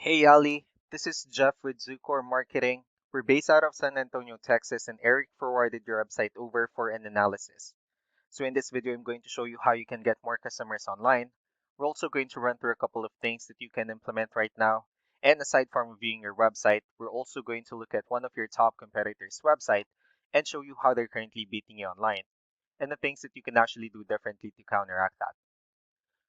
Hey Ali, this is Jeff with Zucor Marketing. We're based out of San Antonio, Texas, and Eric forwarded your website over for an analysis. So in this video, I'm going to show you how you can get more customers online. We're also going to run through a couple of things that you can implement right now. And aside from reviewing your website, we're also going to look at one of your top competitors' website and show you how they're currently beating you online and the things that you can actually do differently to counteract that.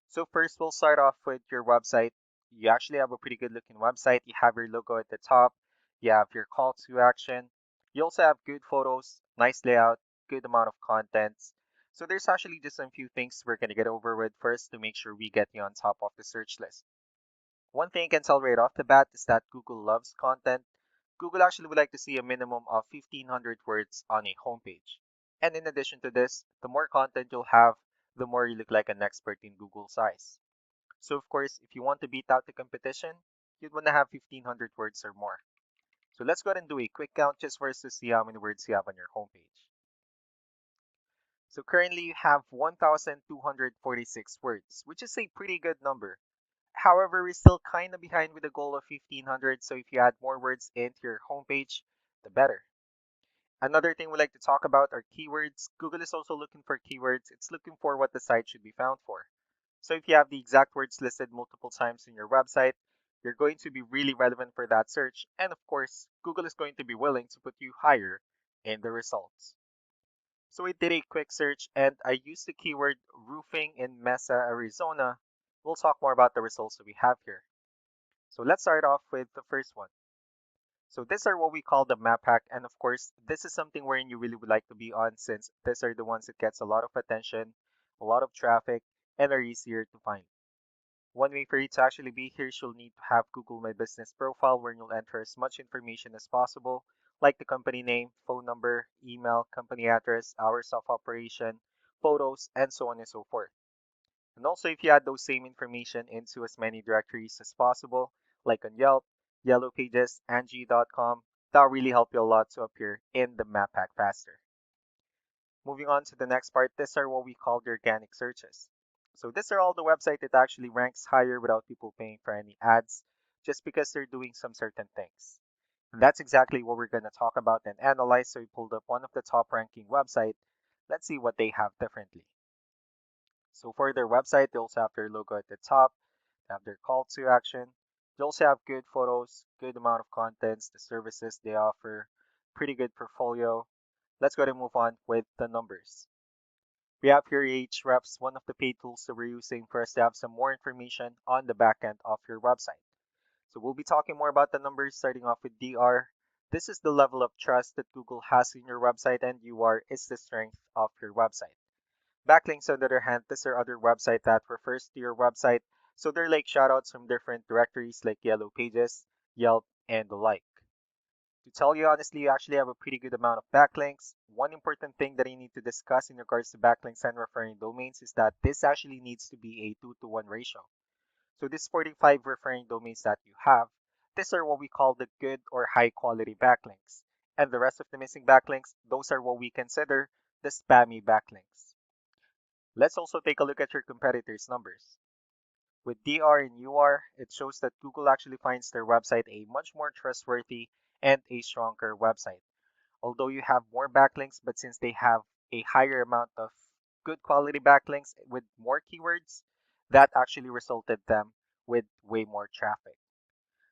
So first, we'll start off with your website. You actually have a pretty good looking website. You have your logo at the top. You have your call to action. You also have good photos, nice layout, good amount of contents. So there's actually just a few things we're going to get over with first to make sure we get you on top of the search list. One thing I can tell right off the bat is that Google loves content. Google actually would like to see a minimum of 1500 words on a homepage. And in addition to this, the more content you'll have, the more you look like an expert in Google's eyes. So of course, if you want to beat out the competition, you'd want to have 1500 words or more. So let's go ahead and do a quick count just for us to see how many words you have on your homepage. So currently you have 1246 words, which is a pretty good number. However, we're still kind of behind with the goal of 1500, so if you add more words into your homepage, the better. Another thing we like to talk about are keywords. Google is also looking for keywords. It's looking for what the site should be found for. So if you have the exact words listed multiple times in your website, you're going to be really relevant for that search. And of course, Google is going to be willing to put you higher in the results. So I did a quick search and I used the keyword roofing in Mesa, Arizona. We'll talk more about the results that we have here. So let's start off with the first one. So these are what we call the map hack. And of course, this is something wherein you really would like to be on since these are the ones that gets a lot of attention, a lot of traffic, and are easier to find. One way for you to actually be here is you'll need to have Google My Business profile where you'll enter as much information as possible, like the company name, phone number, email, company address, hours of operation, photos, and so on and so forth. And also if you add those same information into as many directories as possible, like on Yelp, Yellow Pages, Angie.com, that'll really help you a lot to appear in the map pack faster. Moving on to the next part, these are what we call the organic searches. So these are all the website that actually ranks higher without people paying for any ads, just because they're doing some certain things. And that's exactly what we're going to talk about and analyze. So we pulled up one of the top ranking website. Let's see what they have differently. So for their website, they also have their logo at the top, they have their call to action. They also have good photos, good amount of contents, the services they offer, pretty good portfolio. Let's go ahead and move on with the numbers. We have here Ahrefs, one of the paid tools that we're using for us to have some more information on the back end of your website. So we'll be talking more about the numbers starting off with DR. This is the level of trust that Google has in your website, and UR is the strength of your website. Backlinks, on the other hand, these are other website that refers to your website. So they're like shoutouts from different directories like Yellow Pages, Yelp, and the like. To tell you honestly, you actually have a pretty good amount of backlinks. One important thing that I need to discuss in regards to backlinks and referring domains is that this actually needs to be a 2-to-1 ratio. So these 45 referring domains that you have, these are what we call the good or high quality backlinks. And the rest of the missing backlinks, those are what we consider the spammy backlinks. Let's also take a look at your competitors' numbers. With DR and UR, it shows that Google actually finds their website a much more trustworthy and a stronger website. Although you have more backlinks, but since they have a higher amount of good quality backlinks with more keywords, that actually resulted them with way more traffic.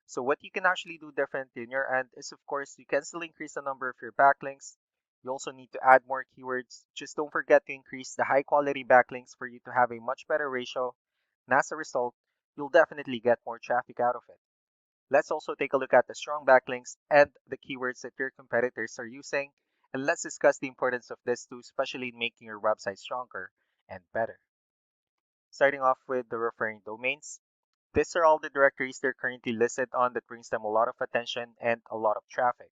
So what you can actually do differently in your end is, of course, you can still increase the number of your backlinks. You also need to add more keywords. Just don't forget to increase the high quality backlinks for you to have a much better ratio. And as a result, you'll definitely get more traffic out of it. Let's also take a look at the strong backlinks and the keywords that your competitors are using. And let's discuss the importance of this too, especially in making your website stronger and better. Starting off with the referring domains. These are all the directories they're currently listed on that brings them a lot of attention and a lot of traffic.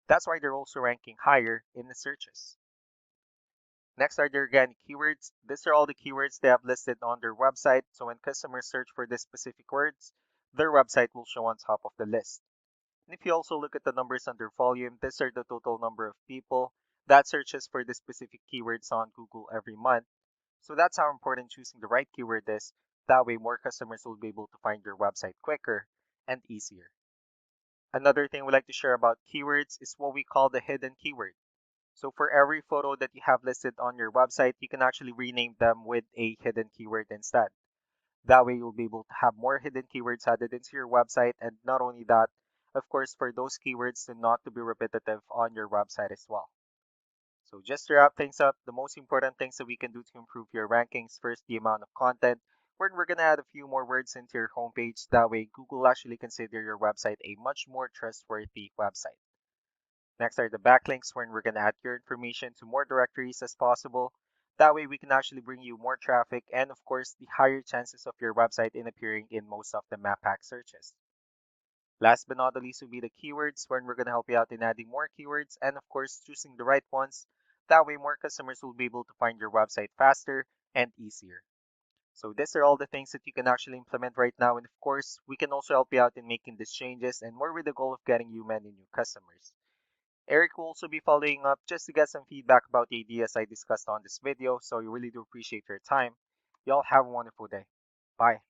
That's why they're also ranking higher in the searches. Next are the organic keywords. These are all the keywords they have listed on their website. So when customers search for these specific words, their website will show on top of the list. And if you also look at the numbers under volume, these are the total number of people that searches for the specific keywords on Google every month. So that's how important choosing the right keyword is. That way more customers will be able to find your website quicker and easier. Another thing we like to share about keywords is what we call the hidden keyword. So for every photo that you have listed on your website, you can actually rename them with a hidden keyword instead. That way you'll be able to have more hidden keywords added into your website, and not only that, of course, for those keywords to not to be repetitive on your website as well. So just to wrap things up, the most important things that we can do to improve your rankings, first, the amount of content. We're going to add a few more words into your homepage. That way Google actually consider your website a much more trustworthy website. Next are the backlinks, wherein we're going to add your information to more directories as possible. That way we can actually bring you more traffic and of course the higher chances of your website in appearing in most of the map pack searches. Last but not the least will be the keywords, wherein we're going to help you out in adding more keywords and of course choosing the right ones. That way more customers will be able to find your website faster and easier. So these are all the things that you can actually implement right now, and of course we can also help you out in making these changes and more with the goal of getting you many new customers. Eric will also be following up just to get some feedback about the ideas I discussed on this video, so we really do appreciate your time. Y'all have a wonderful day. Bye.